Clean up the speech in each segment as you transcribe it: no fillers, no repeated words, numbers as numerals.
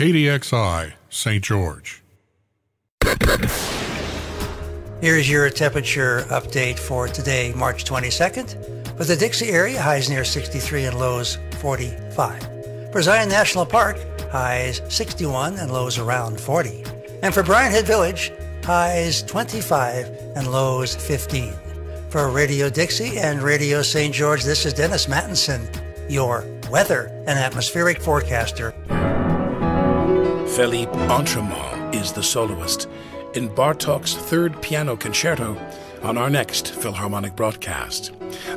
KDXI, St. George. Here's your temperature update for today, March 22nd. For the Dixie area, highs near 63 and lows 45. For Zion National Park, highs 61 and lows around 40. And for Bryan Head Village, highs 25 and lows 15. For Radio Dixie and Radio St. George, this is Dennis Mattinson, your weather and atmospheric forecaster. Philippe Entremont is the soloist in Bartók's third piano concerto on our next Philharmonic broadcast.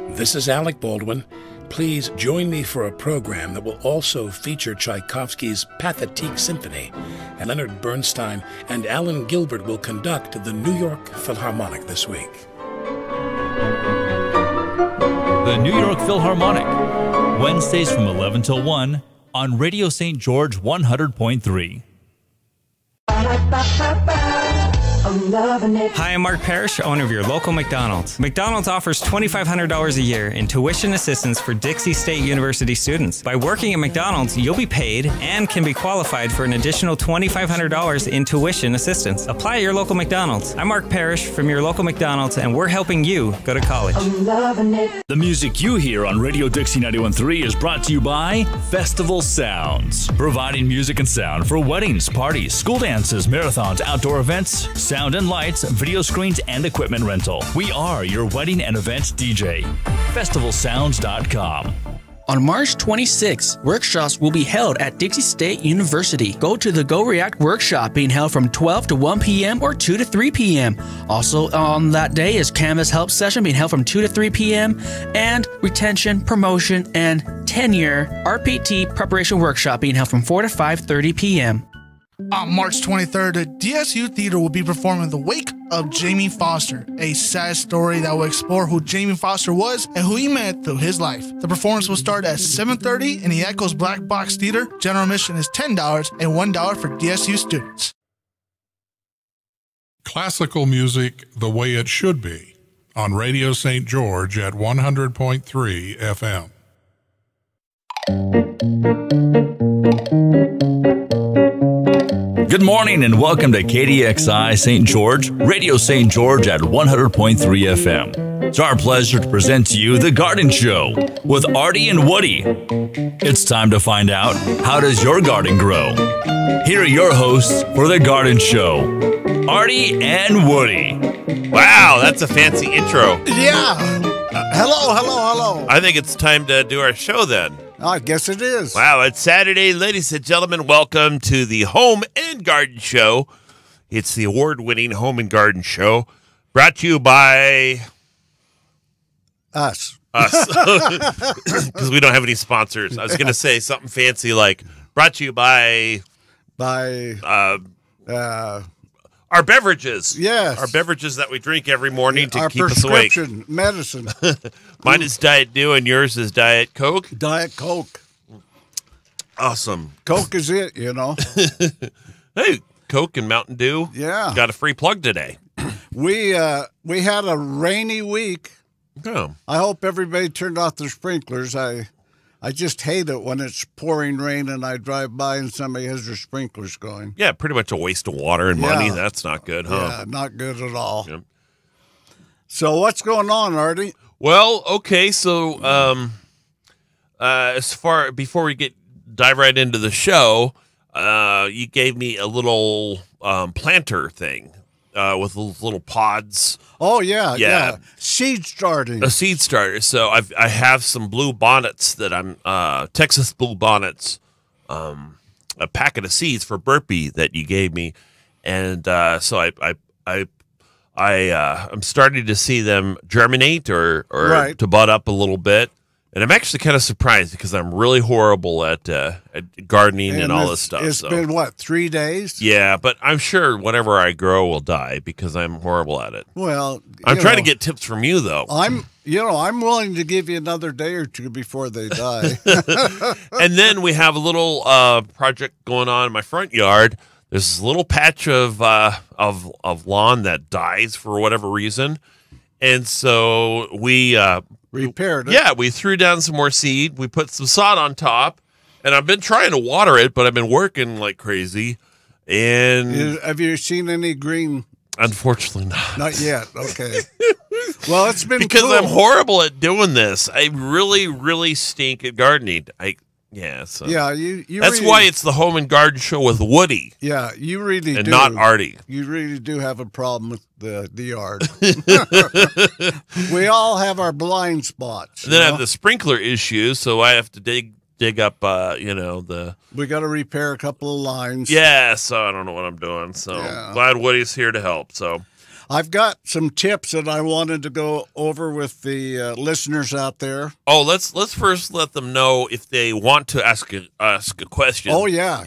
This is Alec Baldwin. Please join me for a program that will also feature Tchaikovsky's Pathétique Symphony, and Leonard Bernstein and Alan Gilbert will conduct the New York Philharmonic this week. The New York Philharmonic, Wednesdays from 11 till 1 on Radio St. George 100.3. Hi, I'm Mark Parrish, owner of your local McDonald's. McDonald's offers $2,500 a year in tuition assistance for Dixie State University students. By working at McDonald's, you'll be paid and can be qualified for an additional $2,500 in tuition assistance. Apply at your local McDonald's. I'm Mark Parrish from your local McDonald's, and we're helping you go to college. The music you hear on Radio Dixie 91.3 is brought to you by Festival Sounds, providing music and sound for weddings, parties, school dances, marathons, outdoor events, sound and lights, video screens, and equipment rental. We are your wedding and event DJ. FestivalSounds.com. On March 26th, workshops will be held at Dixie State University. Go to the Go React workshop being held from 12 to 1 p.m. or 2 to 3 p.m. Also on that day is Canvas Help Session being held from 2 to 3 p.m. and Retention, Promotion, and Tenure RPT Preparation Workshop being held from 4 to 5:30 p.m. On March 23rd, the DSU Theater will be performing The Wake of Jamie Foster, a sad story that will explore who Jamie Foster was and who he met through his life. The performance will start at 7:30 in the Echoes Black Box Theater. General admission is $10 and $1 for DSU students. Classical music the way it should be on Radio St. George at 100.3 FM. Good morning and welcome to KDXI St. George, Radio St. George at 100.3 FM. It's our pleasure to present to you The Garden Show with Artie and Woody. It's time to find out, how does your garden grow? Here are your hosts for The Garden Show, Artie and Woody. Wow, that's a fancy intro. Yeah. Hello. I think it's time to do our show then. I guess it is. Wow, it's Saturday. Ladies and gentlemen, welcome to the Home and Garden Show. It's the award-winning Home and Garden Show, brought to you by... Us. Because we don't have any sponsors. I was going to say something fancy like, brought to you by... our beverages. Yes. Our beverages that we drink every morning to our keep us awake. prescription medicine. Mine is Diet Dew and yours is Diet Coke. Diet Coke. Awesome. Coke is it, you know. Hey, Coke and Mountain Dew. Yeah. Got a free plug today. We had a rainy week. Oh. I hope everybody turned off their sprinklers. I just hate it when it's pouring rain and I drive by and somebody has their sprinklers going. Yeah, pretty much a waste of water and money. That's not good, huh? Yeah, not good at all. Yep. So what's going on, Artie? Well, okay, so before we dive right into the show, you gave me a little planter thing with those little pods. Oh yeah. Seed starting. A seed starter. So I have some blue bonnets that I'm Texas blue bonnets, a packet of seeds for Burpee that you gave me, and so I'm starting to see them germinate or right. to bud up a little bit. And I'm actually kind of surprised because I'm really horrible at gardening and all this stuff. It's been, what, 3 days? Yeah, but I'm sure whatever I grow will die because I'm horrible at it. Well, I'm trying to get tips from you, though. I'm willing to give you another day or two before they die. And then we have a little project going on in my front yard. There's this little patch of lawn that dies for whatever reason. And so we... repaired it. Yeah, we threw down some more seed. We put some sod on top, And I've been trying to water it, but I've been working like crazy. And Have you seen any green? Unfortunately not. Not yet. Okay. Well, it's been because cool. I'm horrible at doing this. I really, really stink at gardening. So you that's really, why it's the Home and Garden Show with Woody. Yeah, you really and do. not Artie. You really do have a problem with the yard. We all have our blind spots. And then I have the sprinkler issue, so I have to dig up we got to repair a couple of lines. Yeah, so I don't know what I'm doing. So glad Woody's here to help. So I've got some tips that I wanted to go over with the listeners out there. Oh, let's first let them know if they want to ask a question. Oh yeah.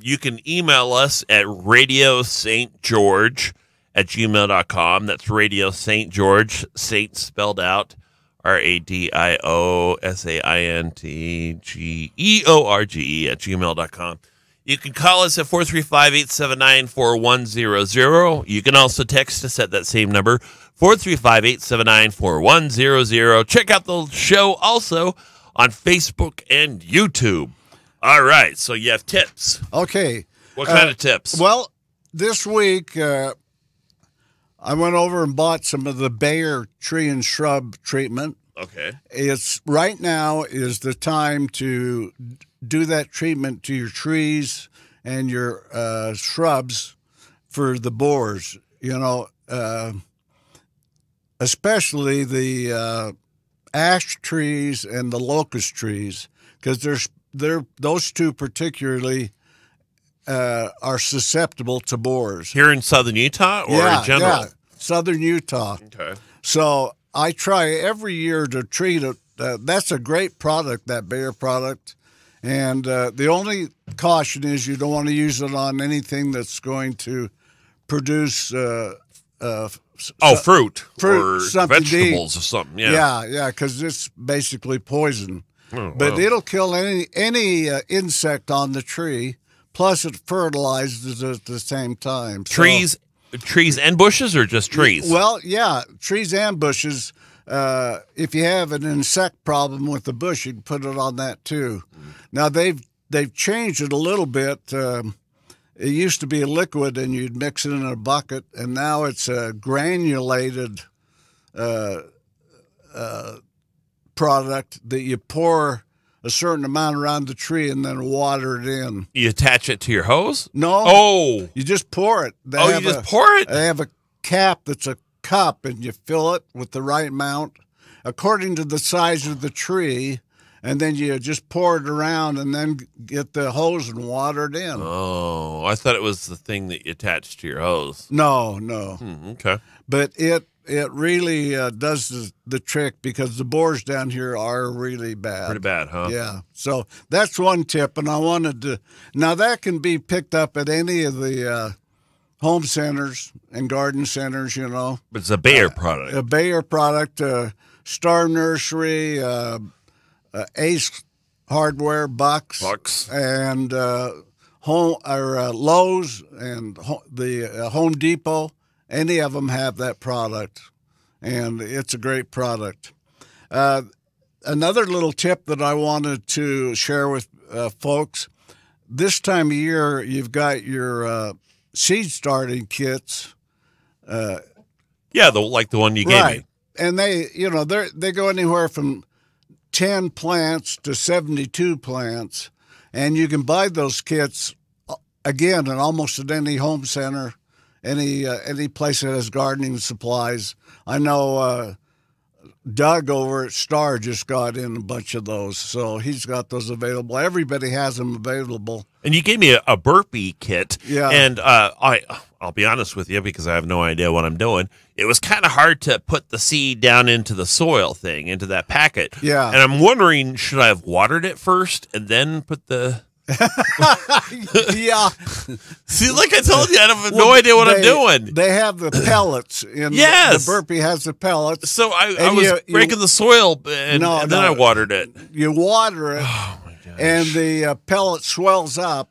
You can email us at radiostgeorge@gmail.com. That's Radio St. George, Saint spelled out RADIOSAINTGEORGE@gmail.com. You can call us at 435-879-4100. You can also text us at that same number, 435-879-4100. Check out the show also on Facebook and YouTube. All right, so you have tips. Okay. What kind of tips? Well, this week I went over and bought some of the Bayer tree and shrub treatment. Okay. Right now is the time to do that treatment to your trees and your shrubs for the borers, especially the ash trees and the locust trees, because those two particularly are susceptible to borers. Here in southern Utah or in general? Yeah, southern Utah. Okay. So I try every year to treat it. That's a great product, that Bayer product. And the only caution is you don't want to use it on anything that's going to produce fruit or something vegetables or something. Yeah, because it's basically poison. But it'll kill any insect on the tree. Plus, it fertilizes at the same time. Trees and bushes, or just trees? Well, yeah, trees and bushes. If you have an insect problem with the bush, you can put it on that too. Now they've changed it a little bit. It used to be a liquid, and you'd mix it in a bucket, and now it's a granulated product that you pour a certain amount around the tree and then water it in. You attach it to your hose? No. Oh. You just pour it. You just pour it? They have a cap that's a cup, and you fill it with the right amount according to the size of the tree, and then you just pour it around and then get the hose and water it in. Oh, I thought it was the thing that you attached to your hose. No. Okay. But it really does the trick, because the borers down here are really bad. Pretty bad, huh? Yeah. So that's one tip, and I wanted to. Now that can be picked up at any of the home centers and garden centers, But it's a Bayer product. A Bayer product. Star Nursery, Ace Hardware, Bucks, and Lowe's, and the Home Depot. Any of them have that product, and it's a great product. Another little tip that I wanted to share with folks: this time of year, you've got your seed starting kits. Like the one you gave me. And they go anywhere from 10 plants to 72 plants, and you can buy those kits again in almost at any home center, any place that has gardening supplies. I know Doug over at Star just got in a bunch of those, so he's got those available. Everybody has them available. And you gave me a burpee kit. Yeah. And I'll be honest with you, because I have no idea what I'm doing. It was kind of hard to put the seed down into the soil thing, into that packet. Yeah. And I'm wondering, should I have watered it first and then put the... Yeah. See, like I told you, I have no idea what I'm doing. They have the pellets. Yes. The burpee has the pellets. So I was breaking the soil, and then I watered it. You water it, oh my gosh. And the pellet swells up,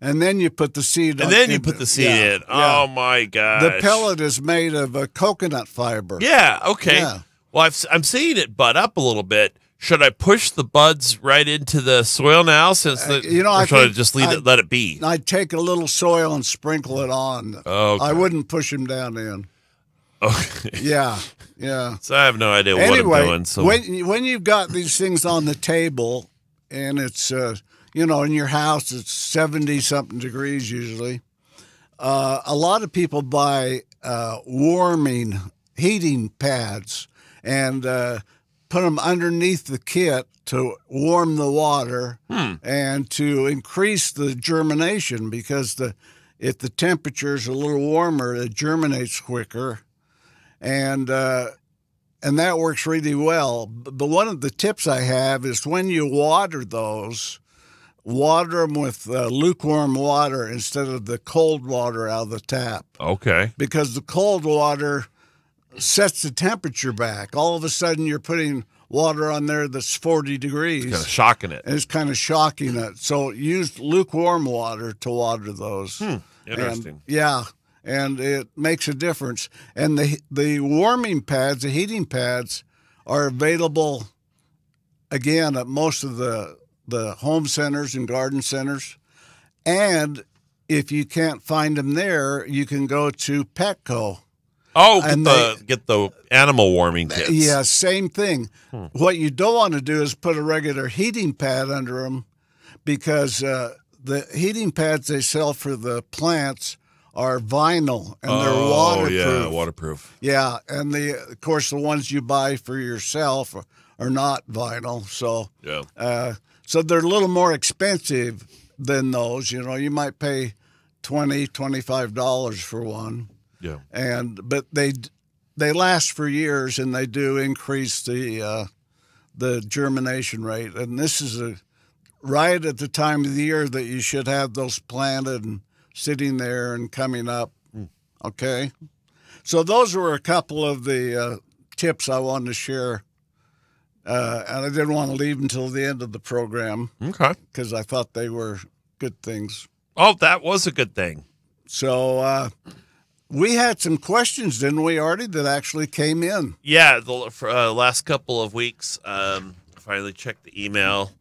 and then you put the seed in. In. Yeah. Oh my gosh. The pellet is made of coconut fiber. Yeah, okay. Yeah. Well, I'm seeing it bud up a little bit. should I push the buds right into the soil now? Since or should I just let it be? I'd take a little soil and sprinkle it on. Okay. I wouldn't push them down in. Okay. Yeah. So I have no idea what I'm doing. So when you've got these things on the table, and it's in your house it's 70-something degrees usually. A lot of people buy heating pads and put them underneath the kit to warm the water and to increase the germination, because if the temperature is a little warmer, it germinates quicker, and that works really well. But one of the tips I have is when you water those, water them with lukewarm water instead of the cold water out of the tap. Okay. Because the cold water sets the temperature back. All of a sudden, you're putting water on there that's 40 degrees. It's kind of shocking it. And it's kind of shocking it. So use lukewarm water to water those. Interesting. And it makes a difference. And the warming pads, the heating pads, are available, again, at most of the home centers and garden centers. And if you can't find them there, you can go to Petco. Oh, get the animal warming kits. Yeah, same thing. What you don't want to do is put a regular heating pad under them, because the heating pads they sell for the plants are vinyl, and they're waterproof. Yeah, waterproof. Yeah, and of course the ones you buy for yourself are not vinyl, so so they're a little more expensive than those. You might pay $20-25 for one. Yeah, but they last for years, and they do increase the germination rate. And this is right at the time of the year that you should have those planted and sitting there and coming up. Okay, so those were a couple of the tips I wanted to share, and I didn't want to leave until the end of the program. Okay, because I thought they were good things. Oh, that was a good thing. So. We had some questions, didn't we, Artie, that actually came in? Yeah, the last couple of weeks, finally checked the email,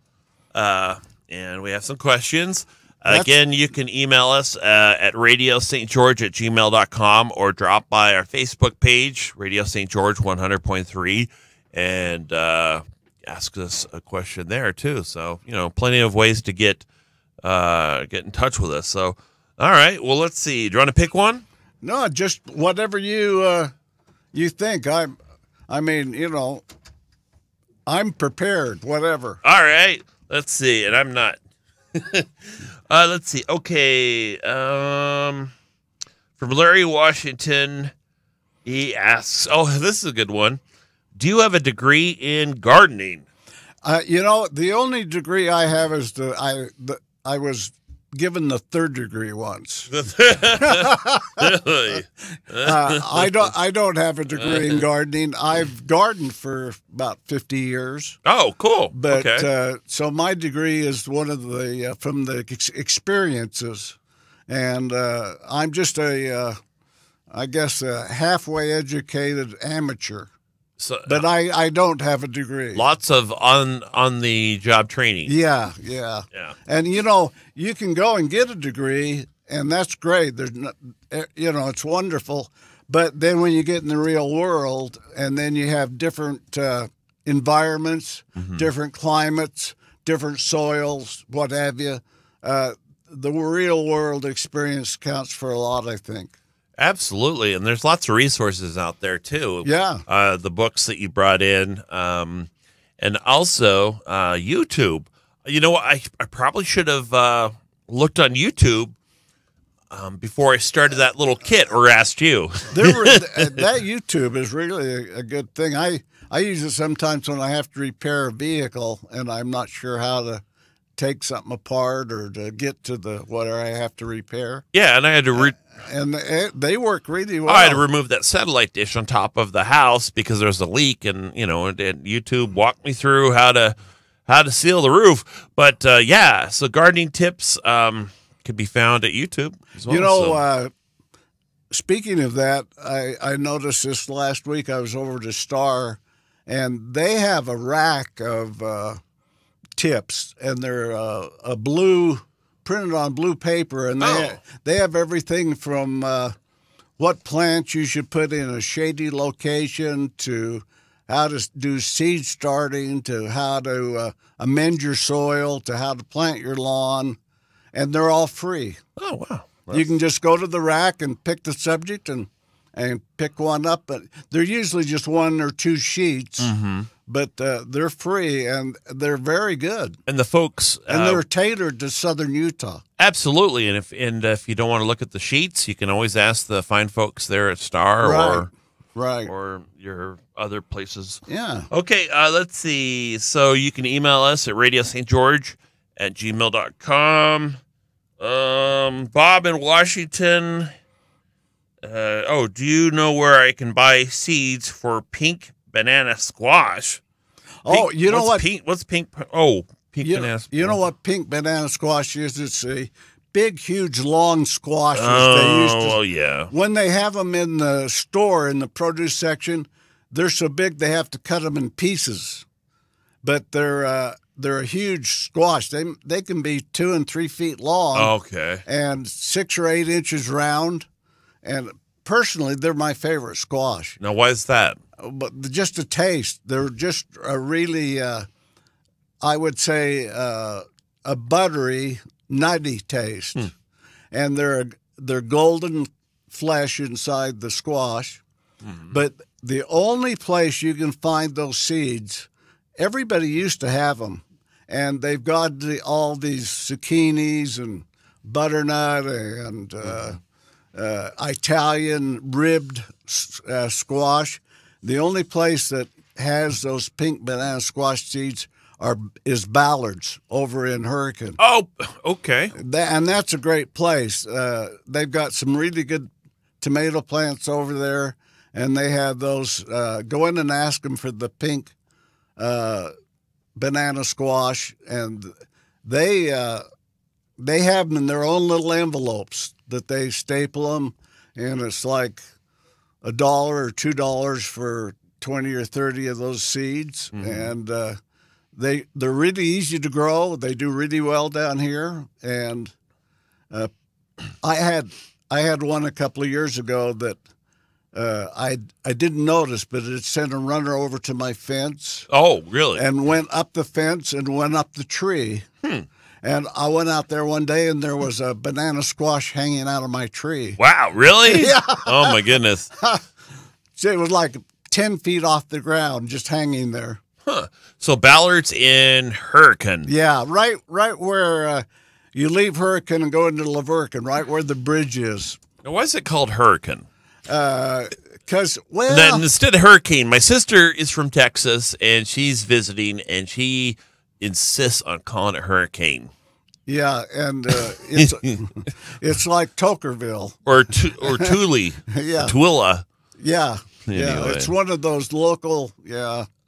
and we have some questions. Again, you can email us at radiostgeorge@gmail.com or drop by our Facebook page, Radio St. George 100.3, and ask us a question there, too. So, plenty of ways to get in touch with us. So, all right, well, let's see. Do you want to pick one? No, just whatever you think. I'm prepared. Whatever. All right. Let's see. And I'm not. Let's see. Okay. From Larry Washington, he asks. Oh, this is a good one. Do you have a degree in gardening? The only degree I have is I was given the third degree once. Really? I don't have a degree in gardening. I've gardened for about 50 years. Oh, cool. But okay. So my degree is one of the from the experiences, and I'm just a halfway educated amateur. So, but I don't have a degree. Lots of on the job training. Yeah. And you can go and get a degree, and that's great. There's it's wonderful. But then when you get in the real world, and then you have different environments, different climates, different soils, what have you, the real world experience counts for a lot, I think. Absolutely, and there's lots of resources out there too. Yeah, the books that you brought in, and also YouTube. I probably should have looked on YouTube before I started that little kit or asked you. That YouTube is really a good thing. I use it sometimes when I have to repair a vehicle and I'm not sure how to take something apart or to get to whatever I have to repair. Yeah, and I had to and they work really well. I had to remove that satellite dish on top of the house because there was a leak, and and YouTube walked me through how to seal the roof. But so gardening tips could be found at YouTube as well. Speaking of that, I noticed this last week. I was over to Star, and they have a rack of tips, and they're a blue printed on blue paper, and they have everything from what plants you should put in a shady location to how to do seed starting to how to amend your soil to how to plant your lawn, and they're all free. Oh, wow. You can just go to the rack and pick the subject and pick one up, but they're usually just 1 or 2 sheets, but they're free, and they're very good. And the folks... and they're tailored to southern Utah. Absolutely. And if you don't want to look at the sheets, you can always ask the fine folks there at Star or your other places. Yeah. Okay, let's see. So you can email us at radiostgeorge@gmail.com. Bob in Washington... do you know where I can buy seeds for pink banana squash? You know what? What's pink? Oh, pink banana squash. You know what pink banana squash is? It's a big, huge, long squash. They used to, yeah. When they have them in the store, in the produce section, they're so big they have to cut them in pieces. But they're a huge squash. They can be 2 and 3 feet long. Okay. And 6 or 8 inches round. And personally, they're my favorite squash. Now, why is that? But just a taste. They're just a really, I would say, a buttery, nutty taste. And they're golden flesh inside the squash. But the only place you can find those seeds, everybody used to have them. And they've got all these zucchinis and butternut and... Italian ribbed squash. The only place that has those pink banana squash seeds is Ballard's over in Hurricane. Oh, okay. And that's a great place. They've got some really good tomato plants over there, and they have those. Go in and ask them for the pink banana squash, and they have them in their own little envelopes that they staple them, and it's like $1 or $2 for 20 or 30 of those seeds, and they're really easy to grow. They do really well down here, and I had one a couple of years ago that I didn't notice, but it sent a runner over to my fence. Oh, really? And went up the fence and went up the tree. And I went out there one day, and there was a banana squash hanging out of my tree. Wow, really? Yeah. Oh, my goodness. It was like 10 feet off the ground, just hanging there. Huh. So Ballard's in Hurricane. Yeah, right where you leave Hurricane and go into Lavercan, right where the bridge is. Now, why is it called Hurricane? Because, then instead of Hurricane, my sister is from Texas, and she's visiting, and she insists on calling it Hurricane. Yeah, and it's like Tokerville. Or Thule. Yeah. Tooele. Yeah. Anyway. Yeah, it's one of those local,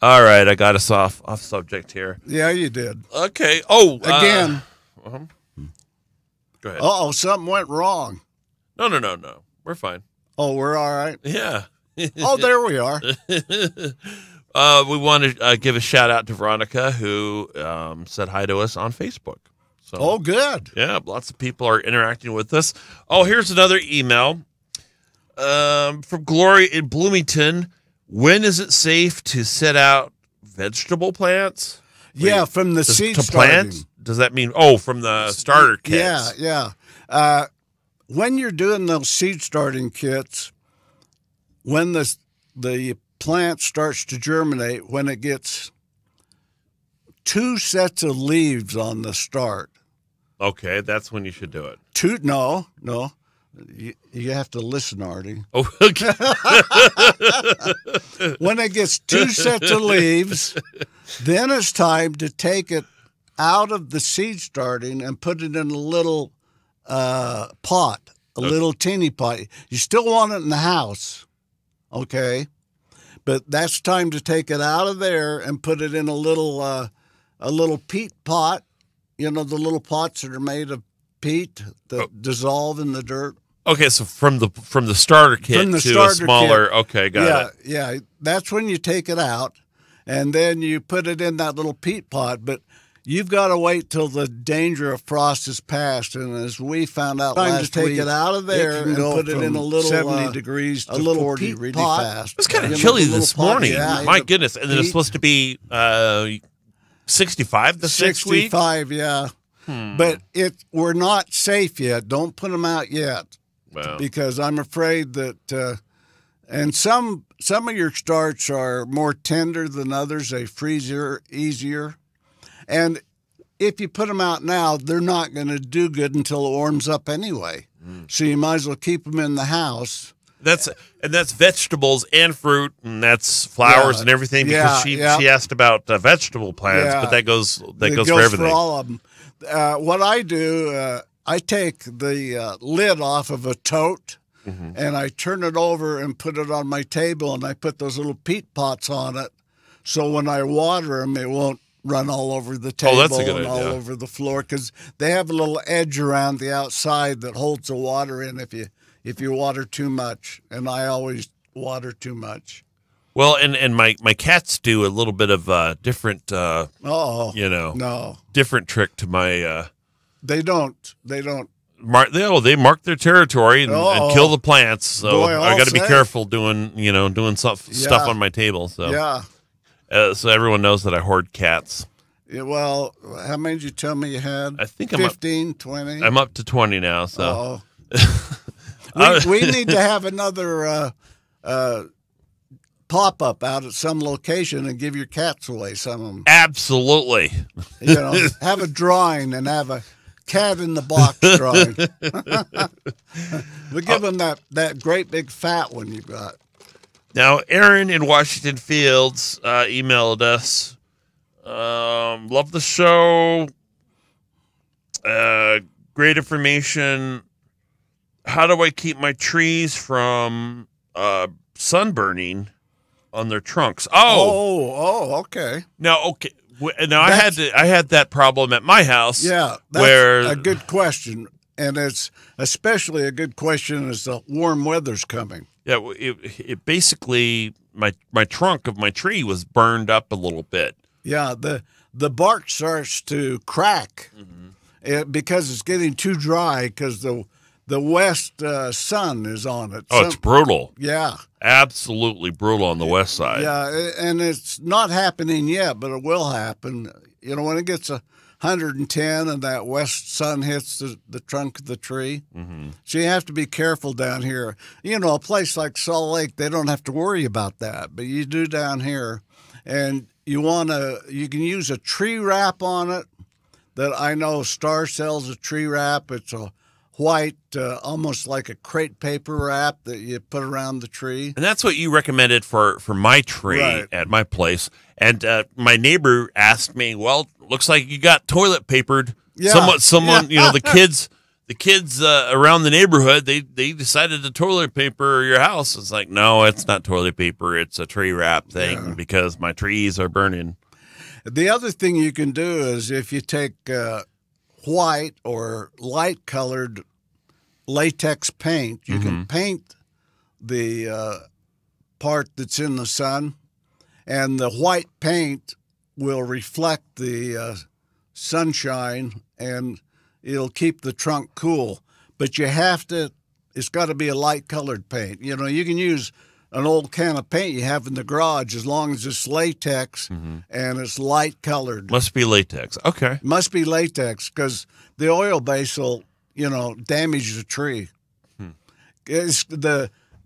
All right, I got us off subject here. Yeah, you did. Okay. Oh, again. Go ahead. Uh-oh, something went wrong. No. We're fine. Oh, we're all right? Yeah. Oh, there we are. We want to give a shout out to Veronica, who said hi to us on Facebook. So, oh, good. Yeah, lots of people are interacting with us. Oh, here's another email from Gloria in Bloomington. When is it safe to set out vegetable plants? Yeah, from the seed to starting. plants? Does that mean, from the starter kits? Yeah. When you're doing those seed starting kits, when the plant starts to germinate, when it gets 2 sets of leaves on the start. Okay, that's when you should do it. No. You have to listen, Artie. Oh, okay. When it gets 2 sets of leaves, then it's time to take it out of the seed starting and put it in a little pot, a little teeny pot. You still want it in the house, okay? But that's time to take it out of there and put it in a little peat pot. You know, the little pots that are made of peat that dissolve in the dirt. Okay, so from the starter kit to a smaller. Kit. Okay, got it. Yeah. That's when you take it out, and then you put it in that little peat pot. But you've got to wait till the danger of frost is past. And as we found out last to take week, it out of there and put it in a little 70 degrees to a little 40 peat really pot. fast. It was kind of chilly this morning. Yeah. My goodness. And then it's supposed to be 65 this next week? 65, yeah. But we're not safe yet. Don't put them out yet. Wow. Because I'm afraid that and some of your starts are more tender than others. They freeze easier. And if you put them out now, they're not going to do good until it warms up anyway. So you might as well keep them in the house. That's vegetables and fruit, and that's flowers and everything. Because she asked about vegetable plants, but that goes for everything. For all of them. What I do, I take the lid off of a tote, and I turn it over and put it on my table, and I put those little peat pots on it, so when I water them, it won't run all over the table and all over the floor, because they have a little edge around the outside that holds the water in if you water too much, and I always water too much. Well, and my cats do a little bit of different, different trick to my. They don't. They mark their territory and kill the plants. So I got to be careful doing stuff on my table. So so everyone knows that I hoard cats. Yeah, well, how many did you tell me you had? I think 15, 20? I'm up to 20 now. So we need to have another pop-up out at some location and give your cats away, some of them. Absolutely. Have a drawing and have a cat in the box drawing. We give them that great big fat one you got. Now, Aaron in Washington Fields emailed us. Love the show. Great information. How do I keep my trees from sunburning on their trunks? Okay. Now, I had that problem at my house. Yeah, that's a good question, and it's especially a good question as the warm weather's coming. Yeah, it basically my trunk of my tree was burned up a little bit. Yeah, the bark starts to crack because it's getting too dry because the west sun is on it. Oh, it's brutal. Yeah. Absolutely brutal on the west side. Yeah, and it's not happening yet, but it will happen. When it gets 110 and that west sun hits the trunk of the tree. So you have to be careful down here. A place like Salt Lake, they don't have to worry about that, but you do down here. And you can use a tree wrap on it that I know Star sells a tree wrap. It's a white, almost like a crepe paper wrap that you put around the tree. And that's what you recommended for my tree at my place. And my neighbor asked me, well, looks like you got toilet papered. Yeah. Someone, the kids around the neighborhood, they decided to toilet paper your house. It's like, no, it's not toilet paper. It's a tree wrap thing because my trees are burning. The other thing you can do is if you take white or light colored latex paint, you can paint the part that's in the sun, and the white paint will reflect the sunshine and it'll keep the trunk cool. But it's got to be a light colored paint. You can use an old can of paint you have in the garage as long as it's latex and it's light colored. Must be latex. Okay. Must be latex because the oil base will, damage the tree. It's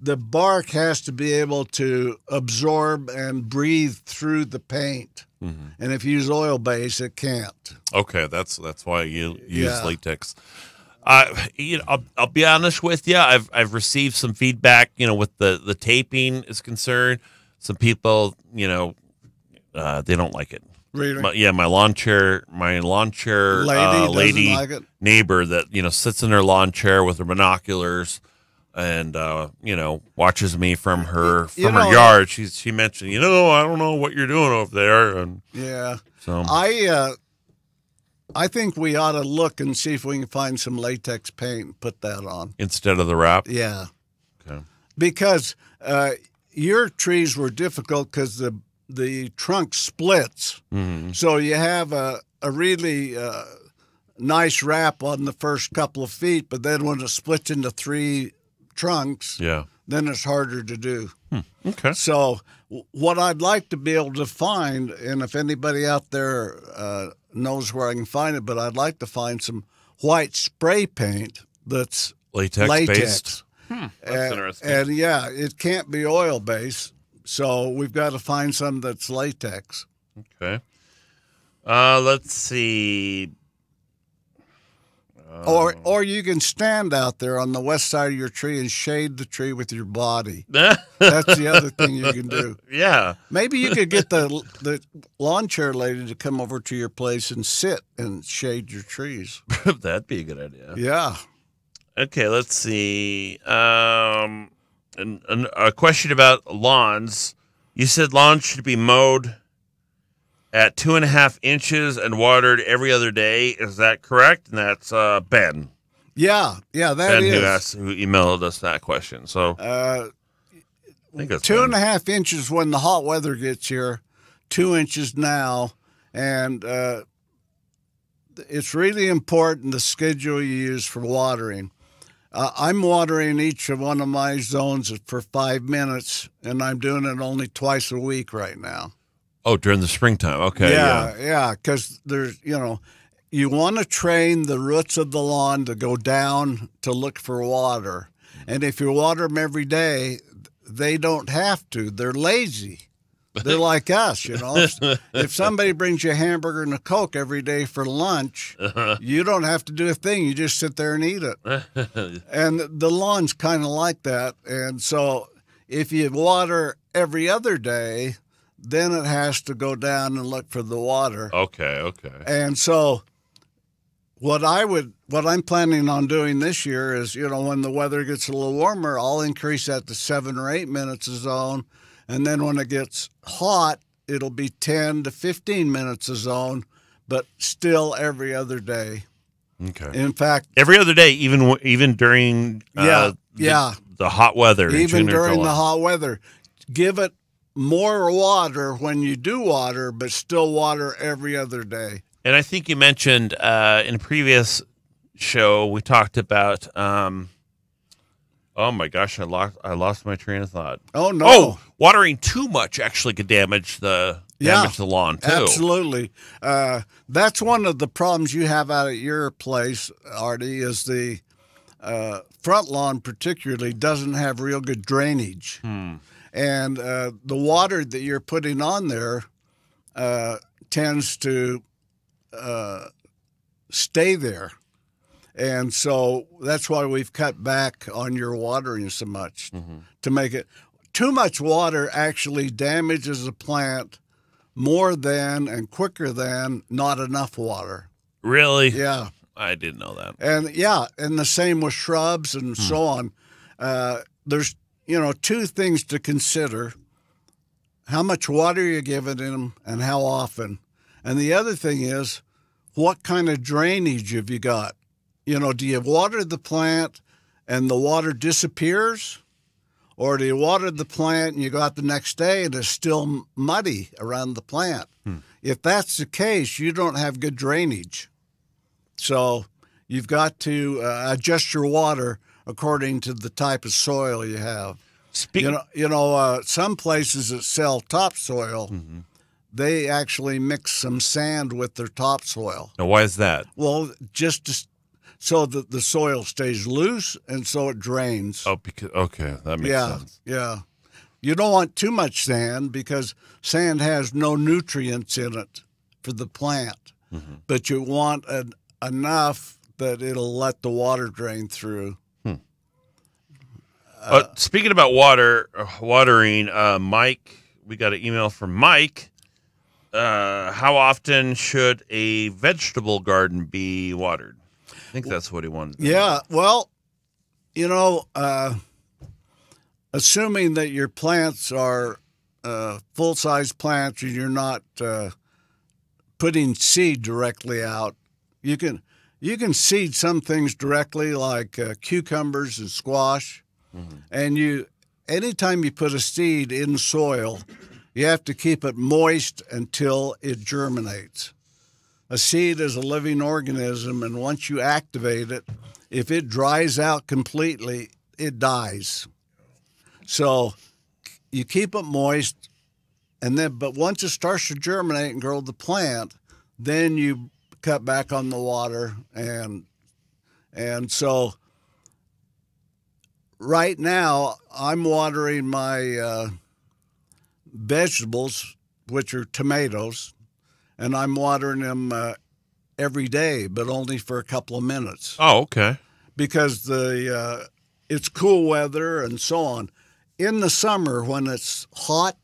the bark has to be able to absorb and breathe through the paint. And if you use oil base, it can't. Okay, that's why you use latex. I'll be honest with you. I've received some feedback, with the taping is concerned. Some people, they don't like it. Really? My lawn chair lady like it. Neighbor that sits in her lawn chair with her binoculars and watches me from her yard. She mentioned, I don't know what you're doing over there, and so I think we ought to look and see if we can find some latex paint and put that on instead of the wrap. Yeah. Okay. Because your trees were difficult because the trunk splits. So you have a really nice wrap on the first couple of feet, but then when it splits into 3 trunks, then it's harder to do. Okay. So what I'd like to be able to find, and if anybody out there knows where I can find it, but I'd like to find some white spray paint that's latex-based. That's interesting. And it can't be oil-based, so we've got to find some that's latex. Okay. Let's see. Or you can stand out there on the west side of your tree and shade the tree with your body. That's the other thing you can do. Yeah. Maybe you could get the lawn chair lady to come over to your place and sit and shade your trees. That'd be a good idea. Yeah. Okay, let's see. And a question about lawns. You said lawns should be mowed at 2.5 inches and watered every other day. Is that correct? And that's Ben. Yeah, that Ben is. who emailed us that question. So I think that's 2.5 inches when the hot weather gets here, 2 inches now, and it's really important the schedule you use for watering. I'm watering each of one of my zones for 5 minutes, and I'm doing it only twice a week right now. Oh, during the springtime. Okay. Yeah, because there's, you want to train the roots of the lawn to go down to look for water. And if you water them every day, they don't have to. They're lazy. They're like us, If somebody brings you a hamburger and a Coke every day for lunch, you don't have to do a thing. You just sit there and eat it. And the lawn's kind of like that. And so if you water every other day, then it has to go down and look for the water. Okay. And so what I'm planning on doing this year is, when the weather gets a little warmer, I'll increase that to 7 or 8 minutes a zone. And then when it gets hot, it'll be 10 to 15 minutes a zone, but still every other day. Okay. In fact, every other day, even during the hot weather. Even during the hot weather. Give it more water when you do water, but still water every other day. And I think you mentioned in a previous show, we talked about oh my gosh, I lost my train of thought. Oh no! Oh, watering too much actually could damage the lawn too. Absolutely. That's one of the problems you have out at your place, Artie, is the front lawn particularly doesn't have real good drainage. And the water that you're putting on there tends to stay there. And so that's why we've cut back on your watering so much to make it. Too much water actually damages a plant more than and quicker than not enough water. Really? Yeah. I didn't know that. And the same with shrubs and so on. There's, 2 things to consider: how much water you're giving them and how often. And the other thing is, what kind of drainage have you got? Do you water the plant and the water disappears? Or do you water the plant and you go out the next day and it's still muddy around the plant? If that's the case, you don't have good drainage. So you've got to adjust your water according to the type of soil you have. Some places that sell topsoil, they actually mix some sand with their topsoil. Now, why is that? Well, so that the soil stays loose and so it drains. Oh, that makes sense. Yeah. You don't want too much sand because sand has no nutrients in it for the plant. But you want enough that it'll let the water drain through. Speaking about watering, Mike, we got an email from Mike. How often should a vegetable garden be watered? I think that's what he wanted to know. Well, assuming that your plants are full-size plants and you're not putting seed directly out, you can seed some things directly, like cucumbers and squash. And anytime you put a seed in soil, You have to keep it moist until it germinates. A seed is a living organism, and once you activate it, if it dries out completely, it dies. So you keep it moist, but once it starts to germinate and grow the plant, then you cut back on the water, and so right now I'm watering my vegetables, which are tomatoes, and I'm watering them every day, but only for a couple of minutes. Oh, okay. Because it's cool weather and so on. In the summer, when it's hot,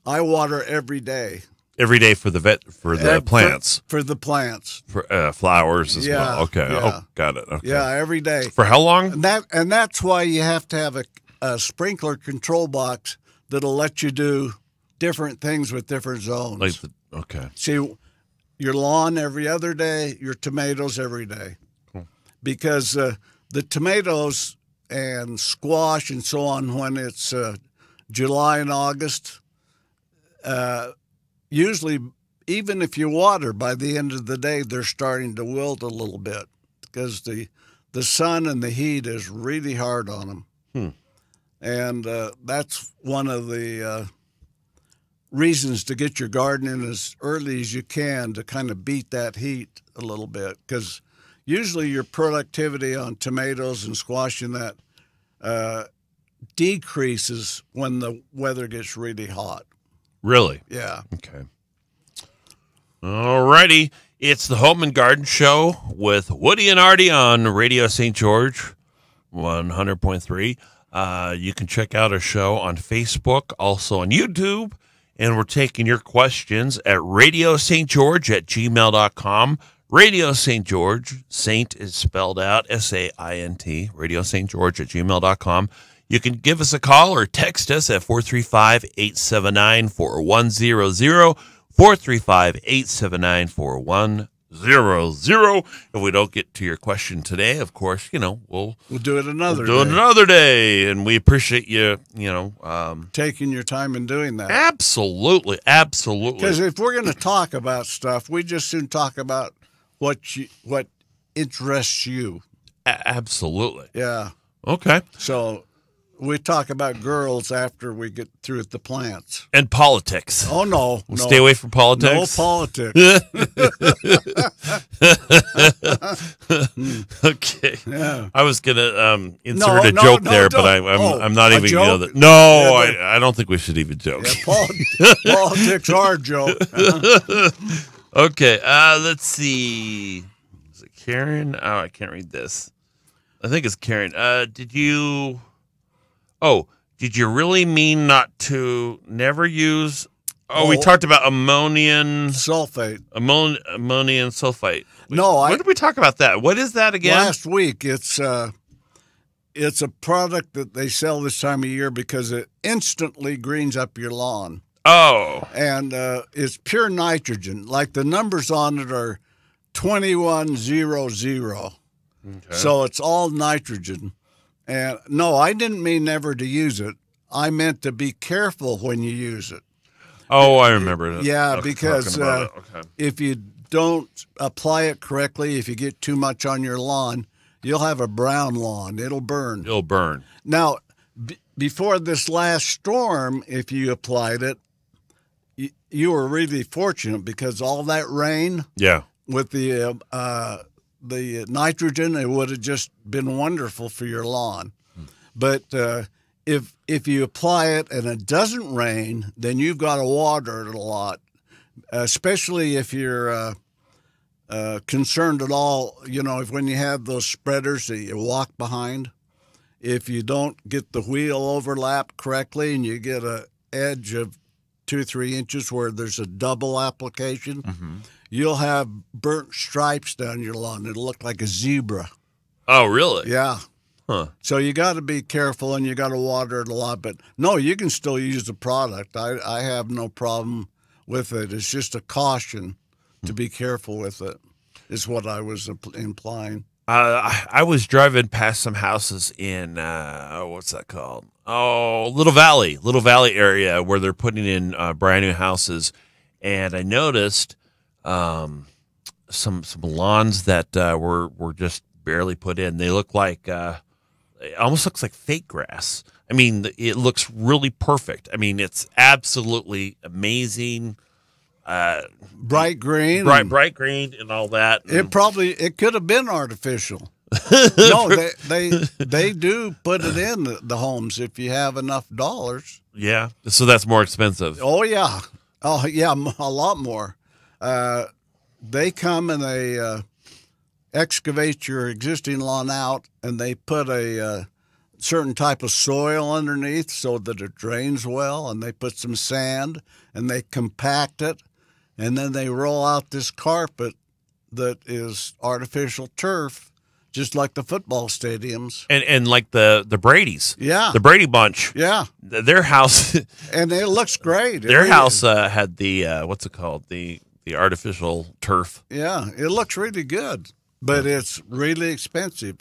I water every day. Every day for the plants. For the plants. For flowers as well. Okay. Yeah. Oh, got it. Okay. Yeah, every day. For how long? And that's why you have to have a sprinkler control box that'll let you do different things with different zones. Okay. See, your lawn every other day, your tomatoes every day. Cool. Because the tomatoes and squash and so on, when it's July and August, usually, even if you water, by the end of the day, they're starting to wilt a little bit because the sun and the heat is really hard on them. And that's one of the reasons to get your garden in as early as you can to kind of beat that heat a little bit, because usually your productivity on tomatoes and squash and that decreases when the weather gets really hot. Really? Yeah. Okay. All righty. It's the Home and Garden Show with Woody and Artie on Radio St. George 100.3. You can check out our show on Facebook, also on YouTube, and we're taking your questions at radiostgeorge@gmail.com. Radio St. George, Saint is spelled out SAINT, radiostgeorge@gmail.com. You can give us a call or text us at 435-879-4100, 435-879-4100. If we don't get to your question today, of course, we'll do it another day. And we appreciate you, taking your time and doing that. Absolutely. Because if we're going to talk about stuff, we just soon talk about what interests you. Absolutely. Yeah. Okay. So we talk about girls after we get through with the plants. And politics. Oh, no. Stay away from politics. No politics. Okay. Yeah. I was going to insert a joke there, but I'm not even going to. No, I don't think we should even joke. Yeah, politics are a joke. Okay. Let's see. Is it Karen? Oh, I can't read this. I think it's Karen. Did you really mean never use? We talked about ammonium sulfate. Ammonium sulfate. No, when did we talk about that? What is that again? Last week. It's a product that they sell this time of year because it instantly greens up your lawn. Oh. And it's pure nitrogen. Like the numbers on it are 2100. Okay. So it's all nitrogen. And no, I didn't mean never to use it. I meant to be careful when you use it. Oh, I remember that. Yeah, because if you don't apply it correctly, if you get too much on your lawn, you'll have a brown lawn. It'll burn. Now, before this last storm, if you applied it, you were really fortunate because all that rain with the nitrogen, it would have just been wonderful for your lawn. But if you apply it and it doesn't rain, then you've got to water it a lot, especially if you're concerned at all, if when you have those spreaders that you walk behind, if you don't get the wheel overlapped correctly and you get an edge of 2-3 inches where there's a double application, you'll have burnt stripes down your lawn. It'll look like a zebra. Oh, really? Yeah. Huh. So you got to be careful and you got to water it a lot. But no, you can still use the product. I have no problem with it. It's just a caution to be careful with it, is what I was implying. I was driving past some houses in what's that called? Oh, Little Valley area where they're putting in brand new houses, and I noticed some lawns that were just barely put in. They look like it almost looks like fake grass. I mean, it looks really perfect. I mean, it's absolutely amazing. Bright green, bright green, and all that. It could have been artificial. No, they do put it in the homes if you have enough dollars. Yeah, so that's more expensive. Oh yeah, a lot more. They come and they excavate your existing lawn out, and they put a certain type of soil underneath so that it drains well, and they put some sand and they compact it. And then they roll out this carpet that is artificial turf, just like the football stadiums. And like the Brady's. Yeah. The Brady Bunch. Yeah. Their house. And it looks great. Their house had the, what's it called? The artificial turf. Yeah. It looks really good, but it's really expensive.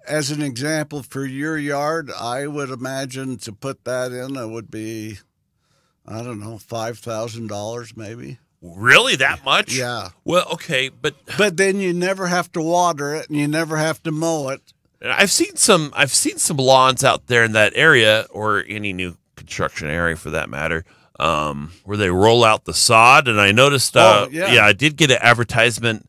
As an example, for your yard, I would imagine to put that in, it would be, I don't know, $5,000 maybe. Really, that much? Yeah. Well, okay, but then you never have to water it, and you never have to mow it. I've seen some lawns out there in that area, or any new construction area for that matter, where they roll out the sod. And I noticed, I did get an advertisement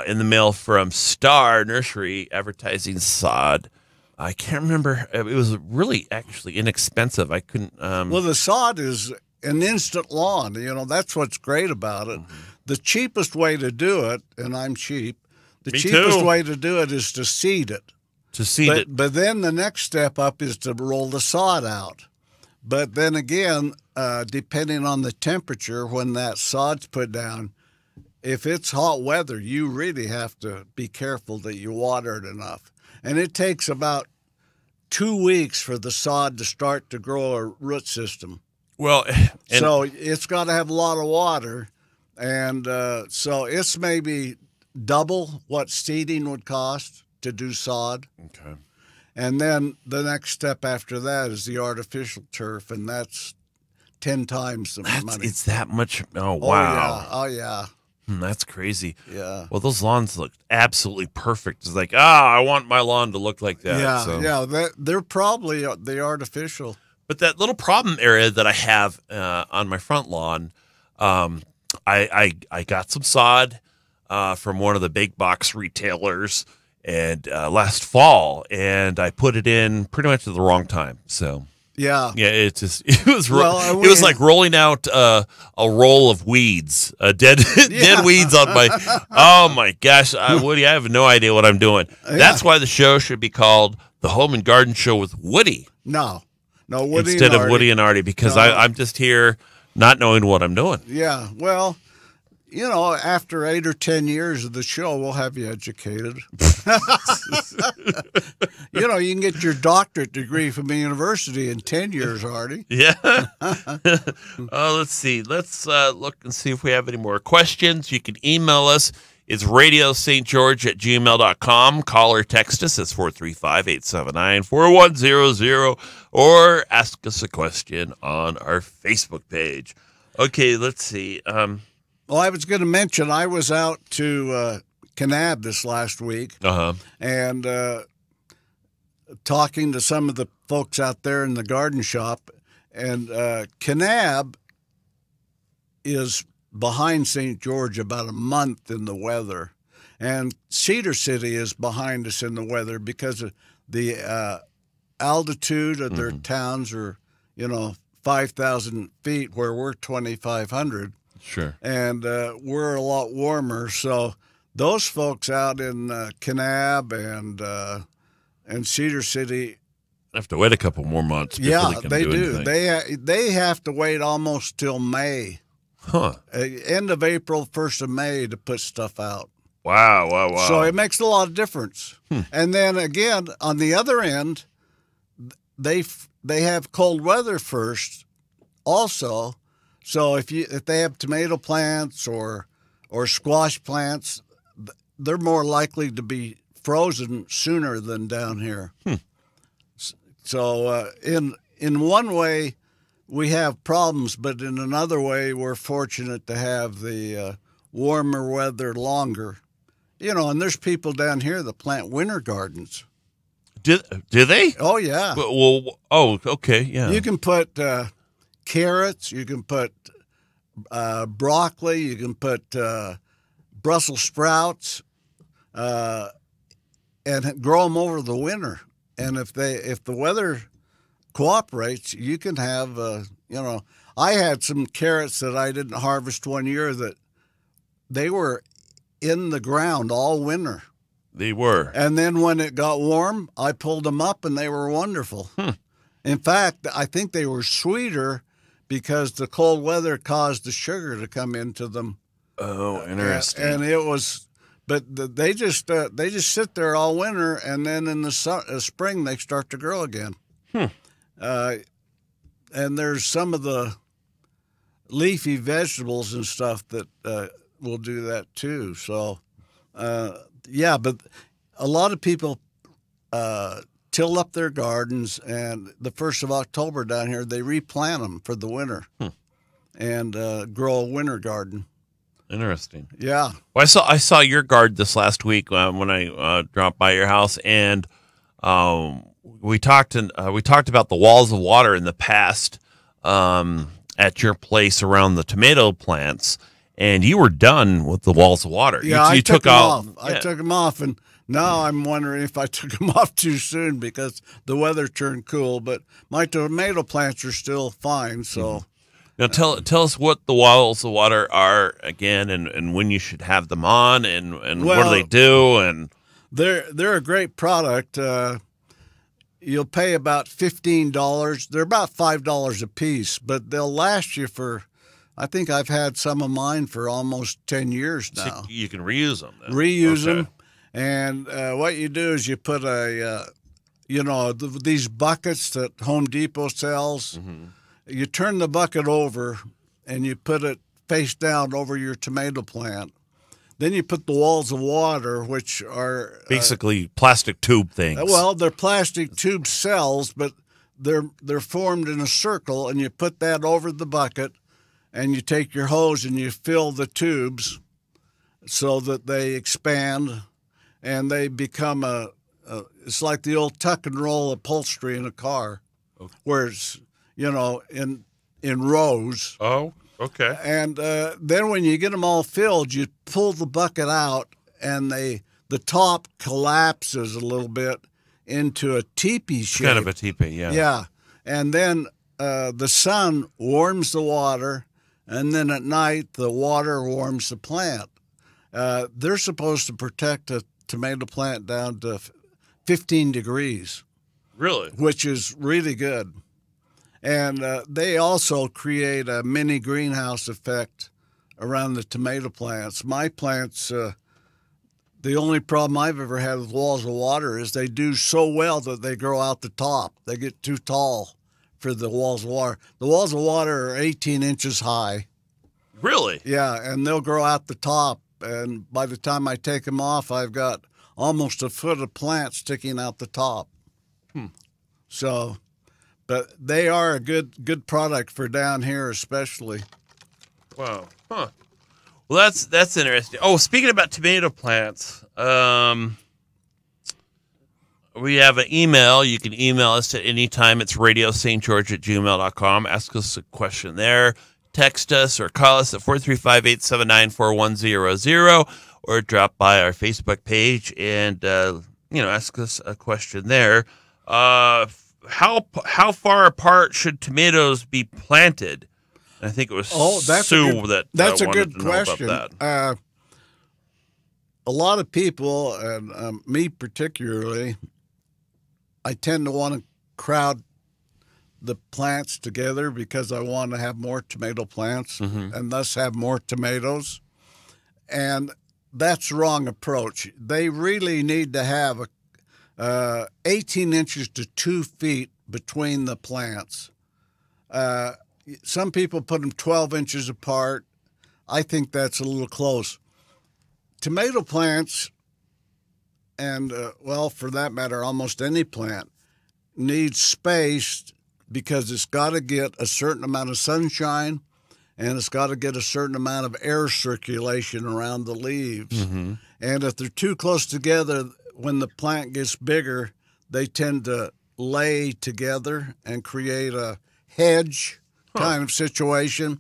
in the mail from Star Nursery advertising sod. I can't remember. It was really actually inexpensive. I couldn't. Well, the sod is an instant lawn. You know, that's what's great about it. Mm-hmm. The cheapest way to do it, and I'm cheap, cheapest way to do it is to seed it. But then the next step up is to roll the sod out. But then again, depending on the temperature when that sod's put down, if it's hot weather, you really have to be careful that you water it enough. And it takes about 2 weeks for the sod to start to grow a root system. Well, so it's got to have a lot of water, and so it's maybe double what seeding would cost to do sod. Okay. And then the next step after that is the artificial turf, and that's 10 times the money. It's that much? Oh, wow. Oh, yeah. That's crazy. Yeah. Well, those lawns look absolutely perfect. It's like, I want my lawn to look like that. Yeah, so. They're probably the artificial. But that little problem area that I have on my front lawn, I got some sod from one of the big box retailers and last fall, and I put it in pretty much at the wrong time. So yeah, it was like rolling out a roll of weeds, dead weeds on my. Oh my gosh, Woody, I have no idea what I'm doing. Yeah. That's why the show should be called the Home and Garden Show with Woody. No, Woody instead of Woody and Artie, because I'm just here not knowing what I'm doing. Yeah, well, after 8 or 10 years of the show, we'll have you educated. You can get your doctorate degree from the university in 10 years, Artie. Yeah. Let's see. Let's look and see if we have any more questions. You can email us. It's radiostgeorge@gmail.com. Call or text us. It's 435-879-4100. Or ask us a question on our Facebook page. Okay, let's see. Well, I was going to mention I was out to Kanab this last week and talking to some of the folks out there in the garden shop. And Kanab is behind St. George about a month in the weather. And Cedar City is behind us in the weather because of the altitude of their towns are, 5,000 feet where we're 2,500. Sure. And we're a lot warmer. So those folks out in Kanab and Cedar City have to wait a couple more months before they can do anything. They have to wait almost till May. Huh. End of April, 1st of May to put stuff out. Wow. So it makes a lot of difference. And then again, on the other end, they have cold weather first also. So if they have tomato plants or squash plants, they're more likely to be frozen sooner than down here. So in one way, we have problems, but in another way, we're fortunate to have the warmer weather longer. And there's people down here that plant winter gardens. Do they? Oh, yeah. Okay, yeah. You can put carrots, you can put broccoli, you can put Brussels sprouts, and grow them over the winter. And if the weather cooperates, you can have, I had some carrots that I didn't harvest one year that they were in the ground all winter. They were. And then when it got warm, I pulled them up and they were wonderful. In fact, I think they were sweeter because the cold weather caused the sugar to come into them. Oh, interesting. And it was, but they just sit there all winter, and then in the spring they start to grow again. And there's some of the leafy vegetables and stuff that will do that too. So, but a lot of people till up their gardens, and the 1st of October down here, they replant them for the winter and grow a winter garden. Interesting. Yeah. Well, I saw your garden this last week when I dropped by your house, and we talked about the walls of water in the past at your place around the tomato plants, and you were done with the walls of water. Yeah, you took them off. Yeah. I took them off, and now I'm wondering if I took them off too soon because the weather turned cool. But my tomato plants are still fine. So now tell us what the walls of water are again, and when you should have them on, and what do they do? And they're a great product. You'll pay about $15. They're about $5 a piece, but they'll last you for. I think I've had some of mine for almost 10 years now. So you can reuse them. Then. Reuse them, and what you do is you put these buckets that Home Depot sells. Mm-hmm. You turn the bucket over, and you put it face down over your tomato plant. Then you put the walls of water, which are basically plastic tube things. Well, they're plastic tube cells, but they're formed in a circle, and you put that over the bucket. And you take your hose and you fill the tubes so that they expand and they become it's like the old tuck and roll upholstery in a car, where it's, in rows. Oh, okay. And then when you get them all filled, you pull the bucket out and the top collapses a little bit into a teepee shape. Kind of a teepee, yeah. Yeah. And then the sun warms the water. And then at night, the water warms the plant. They're supposed to protect a tomato plant down to 15 degrees. Really? Which is really good. And they also create a mini greenhouse effect around the tomato plants. My plants, the only problem I've ever had with walls of water is they do so well that they grow out the top. They get too tall for the walls of water. The walls of water are 18 inches high. Really? Yeah, and they'll grow out the top. And by the time I take them off, I've got almost a foot of plant sticking out the top. So, but they are a good product for down here especially. Wow. Huh. Well, that's interesting. Oh, speaking about tomato plants, we have an email. You can email us at any time. It's radiostgeorge@gmail.com. Ask us a question there. Text us or call us at 435-879-4100, or drop by our Facebook page and ask us a question there. How far apart should tomatoes be planted? I think it was Sue that's a wanted good to know question. about that. A lot of people, and me particularly, I tend to want to crowd the plants together because I want to have more tomato plants and thus have more tomatoes. And that's the wrong approach. They really need to have 18 inches to 2 feet between the plants. Some people put them 12 inches apart. I think that's a little close. tomato plants, and well, for that matter, almost any plant needs space because it's got to get a certain amount of sunshine, and it's got to get a certain amount of air circulation around the leaves. Mm-hmm. And if they're too close together, when the plant gets bigger, they tend to lay together and create a hedge kind of situation,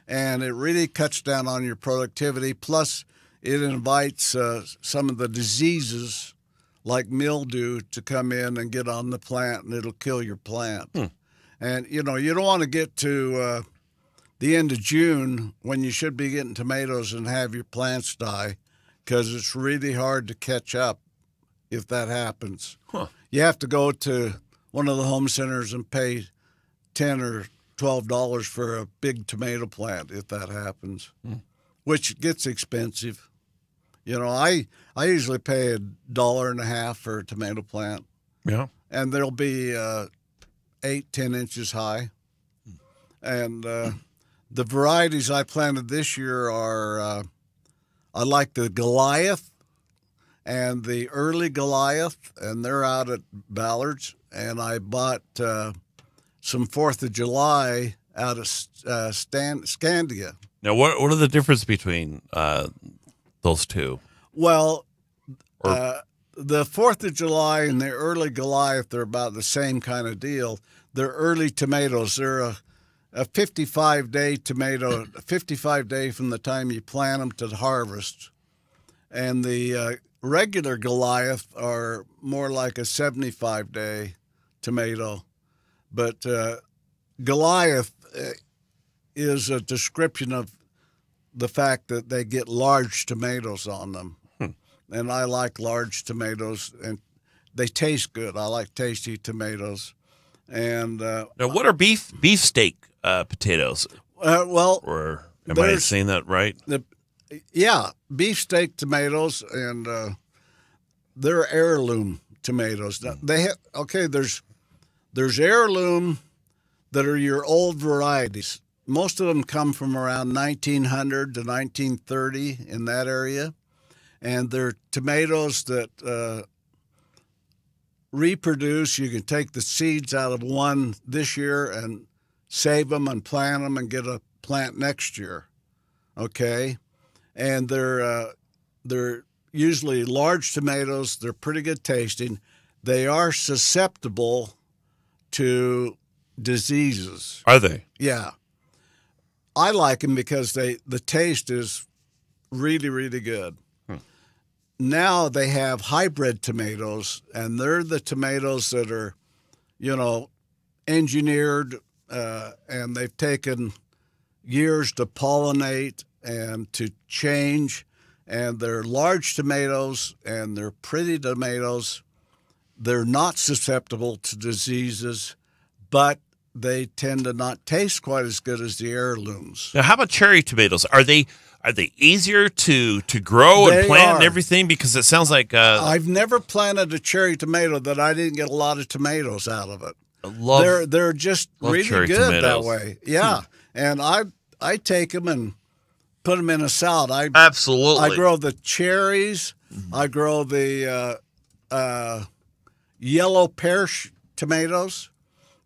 and it really cuts down on your productivity. Plus, it invites some of the diseases like mildew to come in and get on the plant, and it'll kill your plant. And, you don't want to get to the end of June when you should be getting tomatoes and have your plants die, because it's really hard to catch up if that happens. You have to go to one of the home centers and pay $10 or $12 for a big tomato plant if that happens, which gets expensive. I usually pay $1.50 for a tomato plant. Yeah. And they'll be 8-10 inches high. And the varieties I planted this year are, I like the Goliath and the early Goliath, and they're out at Ballard's. And I bought some 4th of July out of Scandia. Now, what are the difference between those two? Well, the 4th of July and the early Goliath, they're about the same kind of deal. They're early tomatoes. They're a 55-day tomato, 55 day from the time you plant them to the harvest. And the regular Goliath are more like a 75-day tomato. But Goliath is a description of the fact that they get large tomatoes on them. And I like large tomatoes, and they taste good. I like tasty tomatoes. And now, what are beefsteak potatoes? Or am I saying that right? Beefsteak tomatoes, and they're heirloom tomatoes. Now, there's heirloom that are your old varieties. Most of them come from around 1900 to 1930 in that area. And they're tomatoes that reproduce. You can take the seeds out of one this year and save them and plant them and get a plant next year. Okay? And they're usually large tomatoes. They're pretty good tasting. They are susceptible to diseases. Are they? Yeah. I like them because the taste is really, really good. Now they have hybrid tomatoes, and they're the tomatoes that are, engineered, and they've taken years to pollinate and to change, and they're large tomatoes, and they're pretty tomatoes. They're not susceptible to diseases, but they tend to not taste quite as good as the heirlooms. Now, how about cherry tomatoes? Are they easier to grow and plant and everything? Because it sounds like I've never planted a cherry tomato that I didn't get a lot of tomatoes out of it. They're just really good tomatoes that way. Yeah, and I take them and put them in a salad. Absolutely. I grow the cherries. I grow the yellow pear tomatoes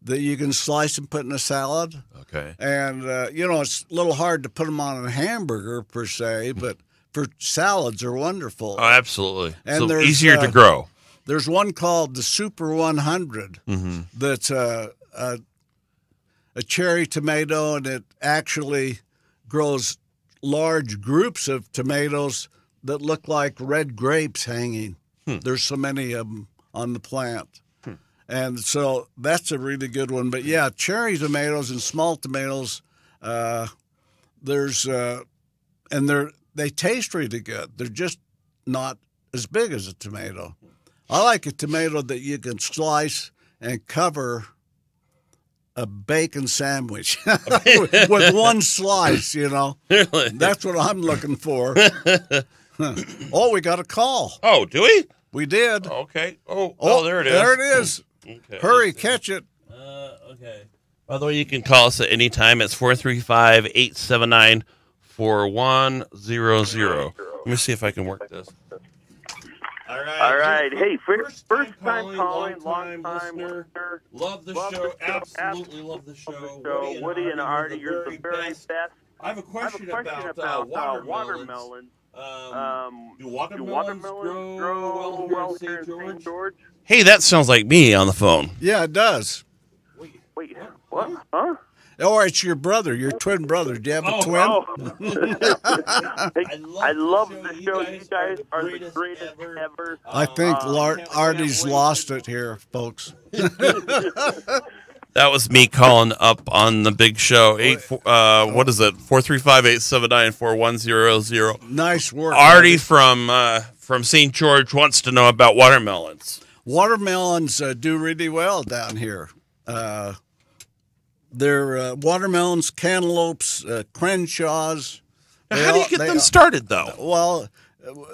that you can slice and put in a salad. Okay. And, it's a little hard to put them on a hamburger per se, but for salads are wonderful. Oh, absolutely. And so easier to grow. There's one called the Super 100 that's a cherry tomato, and it actually grows large groups of tomatoes that look like red grapes hanging. There's so many of them on the plant. And so that's a really good one. But, yeah, cherry tomatoes and small tomatoes, they taste really good. They're just not as big as a tomato. I like a tomato that you can slice and cover a bacon sandwich with one slice, Really? That's what I'm looking for. Oh, we got a call. Oh, do we? We did. Okay. Oh, there it is. There it is. Okay, hurry, catch it. Okay. By the way, you can call us at any time. It's 435-879-4100. Let me see if I can work this. All right. Hey, first time calling, long time listener. Love the show. Absolutely love the show. Woody and Artie, you're the very best. I have a question about watermelons. Do watermelons grow well here in St. George? Hey, that sounds like me on the phone. Yeah, it does. Wait, what? Huh? Or it's your brother, your twin brother. Do you have a twin? I love the show. You guys are the greatest ever. I think Artie's lost it here, folks. That was me calling up on the big show. What is it? 435-879-4100. Nice work, Artie from St. George wants to know about watermelons. Watermelons do really well down here. They're watermelons, cantaloupes, Crenshaws. Now, how do you get them started, though? Well,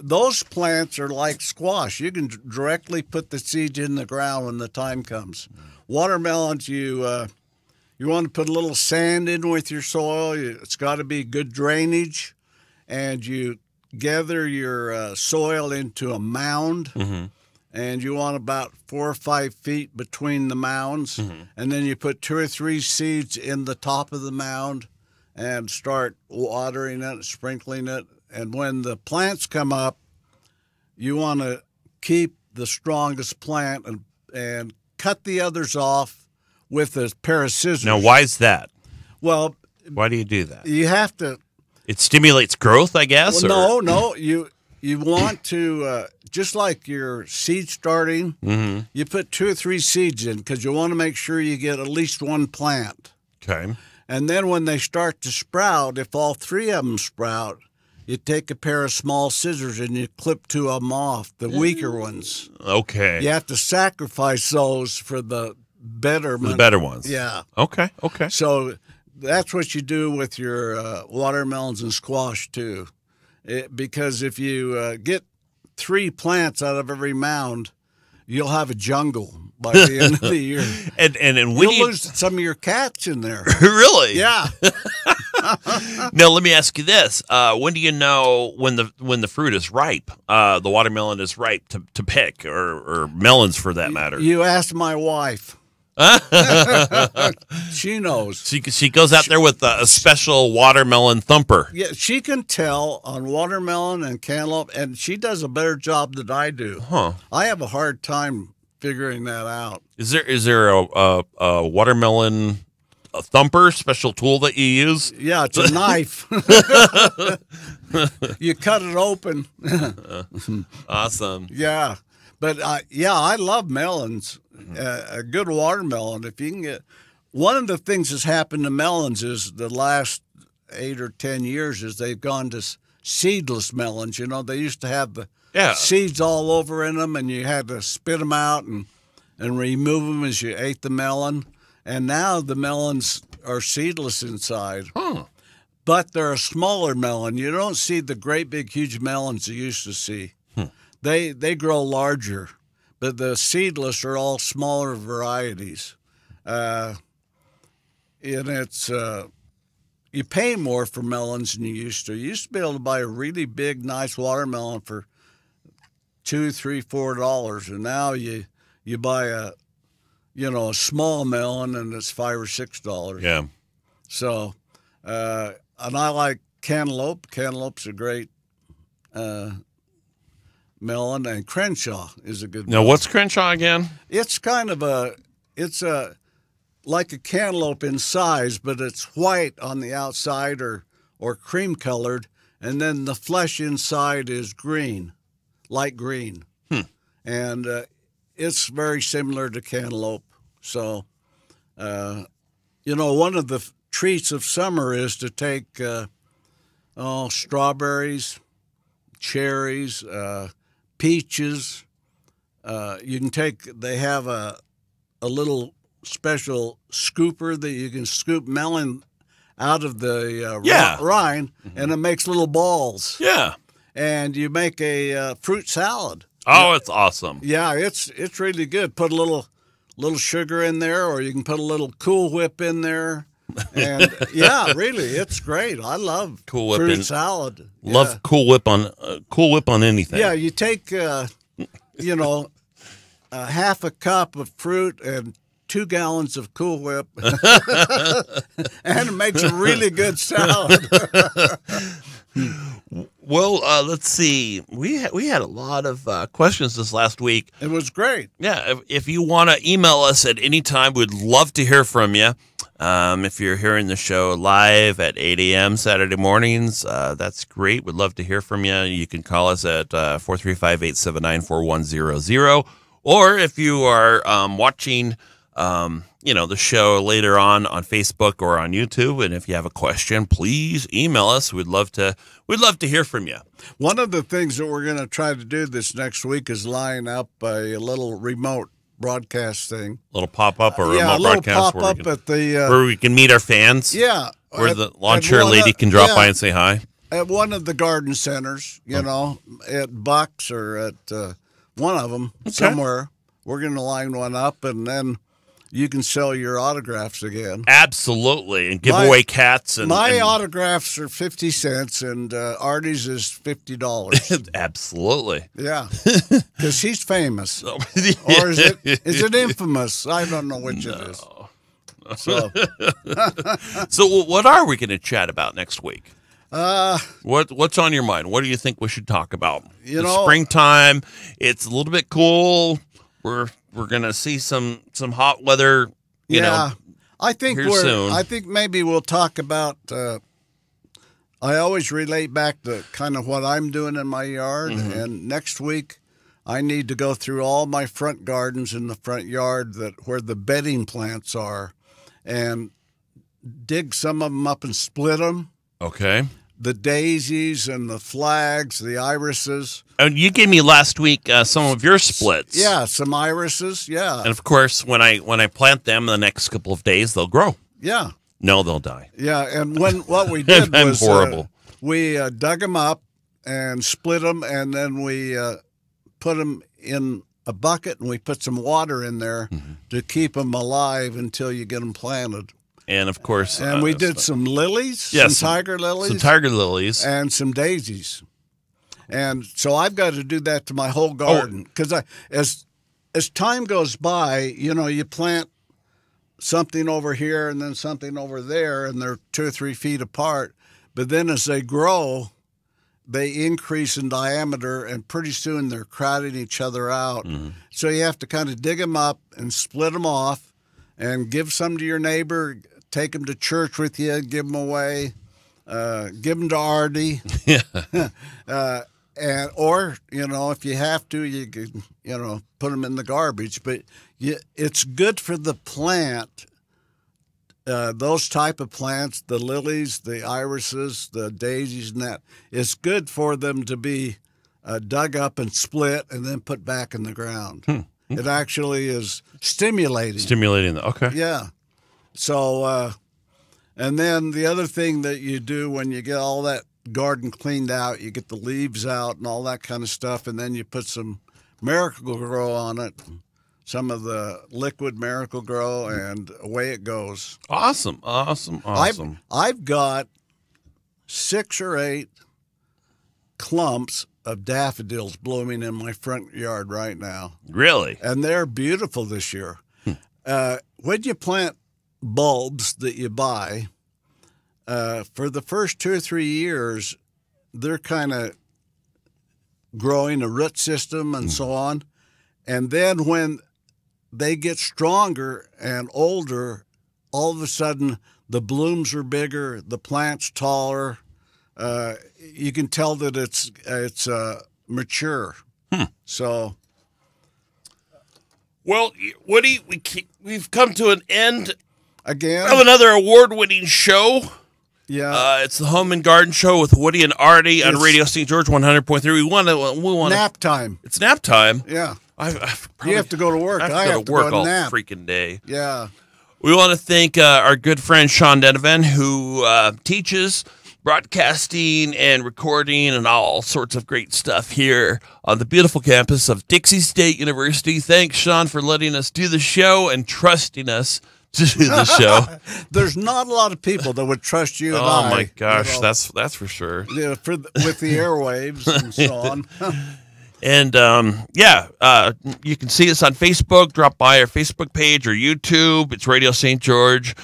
those plants are like squash. You can directly put the seeds in the ground when the time comes. Watermelons, you want to put a little sand in with your soil. It's got to be good drainage, and you gather your soil into a mound. Mm-hmm. And you want about 4 or 5 feet between the mounds. Mm-hmm. And then you put 2 or 3 seeds in the top of the mound and start watering it, sprinkling it. And when the plants come up, you want to keep the strongest plant and cut the others off with a pair of scissors. Now, why is that? Well, why do you do that? You have to. It stimulates growth, I guess? Well, no. You want to, just like your seed starting, mm-hmm. you put 2 or 3 seeds in because you want to make sure you get at least one plant. Okay. And then when they start to sprout, if all 3 of them sprout, you take a pair of small scissors and you clip 2 of them off, the weaker ones. Okay. You have to sacrifice those for the better ones. The better ones. Yeah. Okay. So that's what you do with your watermelons and squash, too. Because if you get 3 plants out of every mound, you'll have a jungle by the end of the year. and you'll lose some of your cats in there. Really? Yeah. Now let me ask you this: when do you know when the fruit is ripe? The watermelon is ripe to pick, or melons for that matter. You ask my wife. She knows. She goes out there with a special watermelon thumper. Yeah, she can tell on watermelon and cantaloupe, and she does a better job than I do. Huh. I have a hard time figuring that out. Is there a watermelon thumper special tool that you use? Yeah, it's a knife. You cut it open. Awesome. Yeah, but I love melons. A good watermelon, if you can get. One of the things that's happened to melons is the last 8 or 10 years is they've gone to seedless melons. You know, they used to have the seeds all over in them, and you had to spit them out and remove them as you ate the melon. And now the melons are seedless inside. Huh. But they're a smaller melon. You don't see the great big huge melons you used to see. They grow larger. But the seedless are all smaller varieties. And it's you pay more for melons than you used to. You used to be able to buy a really big, nice watermelon for $2, $3, $4, and now you buy a small melon and it's $5 or $6. Yeah. So, and I like cantaloupe. Cantaloupe's a great melon, and Crenshaw is a good Now, melon. what's Crenshaw again? It's kind of like a cantaloupe in size, but it's white on the outside or cream colored, and then the flesh inside is green, light green. And it's very similar to cantaloupe. So, one of the treats of summer is to take strawberries, cherries, peaches. They have a little special scooper that you can scoop melon out of the rind, and it makes little balls. Yeah. And you make a fruit salad. Oh, it's awesome. Yeah, it's really good. Put a little sugar in there, or you can put a little Cool Whip in there. And yeah, really, it's great. I love Cool Whip fruit and- salad. Love Cool Whip on anything. Yeah, you take half a cup of fruit and 2 gallons of Cool Whip, and it makes a really good salad. Well, let's see. We had a lot of questions this last week. It was great. Yeah, if you want to email us at any time, we'd love to hear from you. If you're hearing the show live at 8 a.m. Saturday mornings, that's great. We'd love to hear from you. You can call us at 435-879-4100. Or if you are watching the show later on Facebook or on YouTube, and if you have a question, please email us. We'd love to hear from you. One of the things that we're going to try to do this next week is line up a little remote broadcast thing. A little pop-up or remote a little broadcast pop-up at the where we can meet our fans. Yeah. Where the lawn chair lady can drop by and say hi. At one of the garden centers, at Bucks or at one of them somewhere. We're going to line one up, and then you can sell your autographs again. Absolutely, and give away cats. My autographs are 50 cents, and Artie's is $50. Absolutely. Yeah, because he's famous. Or is it infamous? I don't know which it is. So, so what are we going to chat about next week? What's on your mind? What do you think we should talk about? It's springtime. It's a little bit cool. We're gonna see some hot weather. I think soon. I think maybe we'll talk about. I always relate back to kind of what I'm doing in my yard, and next week I need to go through all my front gardens in the front yard where the bedding plants are, and dig some of them up and split them. Okay. The daisies and the flags, the irises. And you gave me last week some of your splits. Yeah, some irises. Yeah. And of course, when I plant them, the next couple of days they'll grow. Yeah. No, they'll die. Yeah, and what we did was horrible. We dug them up and split them, and then we put them in a bucket, and we put some water in there to keep them alive until you get them planted. And of course, and we did some lilies, some tiger lilies, and some daisies. And so I've got to do that to my whole garden because as time goes by, you plant something over here and then something over there, and they're 2 or 3 feet apart. But then as they grow, they increase in diameter, and pretty soon they're crowding each other out. So you have to kind of dig them up and split them off, and give some to your neighbor. Take them to church with you, give them away, give them to Artie. Or if you have to, you can, put them in the garbage. But it's good for the plant, those type of plants, the lilies, the irises, the daisies, and that. It's good for them to be dug up and split and then put back in the ground. It actually is stimulating. Okay. Yeah. So, and then the other thing that you do when you get all that garden cleaned out, you get the leaves out and all that kind of stuff, and then you put some Miracle-Gro on it, some of the liquid Miracle-Gro, and away it goes. Awesome. I've got 6 or 8 clumps of daffodils blooming in my front yard right now. Really? And they're beautiful this year. When you plant bulbs that you buy, for the first 2 or 3 years, they're kind of growing a root system and so on. And then when they get stronger and older, all of a sudden the blooms are bigger, the plant's taller. You can tell that it's mature. So, well, Woody, we've come to an end again of another award-winning show. Yeah, it's the Home and Garden Show with Woody and Artie on Radio St. George 100.3. We want nap time. It's nap time. Yeah, you have to go to work. I have to work all freaking day. Yeah. We want to thank our good friend Sean Denovan, who teaches broadcasting and recording and all sorts of great stuff here on the beautiful campus of Dixie State University. Thanks, Sean, for letting us do the show and trusting us to do the show. There's not a lot of people that would trust you and Oh I. my gosh, you know, that's for sure. with the airwaves and so on. And you can see us on Facebook. Drop by our Facebook page or YouTube. It's Radio St. George.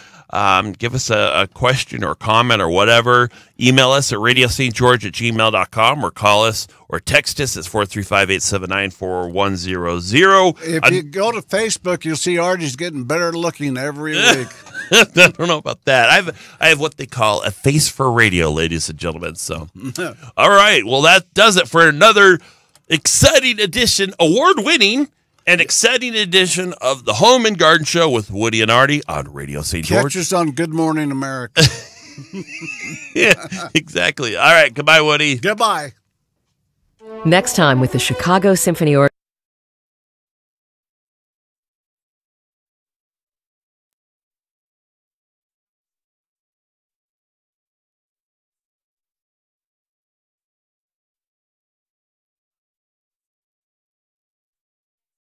Give us a question or comment or whatever. Email us at radiostgeorge@gmail.com or call us or text us at 435-879-4100. If you go to Facebook, you'll see Artie's getting better looking every week. I don't know about that. I have what they call a face for radio, ladies and gentlemen. So, all right. Well, that does it for another exciting edition, award-winning and exciting edition of the Home and Garden Show with Woody and Artie on Radio St. George. Catch us on Good Morning America. Yeah, exactly. All right. Goodbye, Woody. Goodbye. Next time with the Chicago Symphony Orchestra.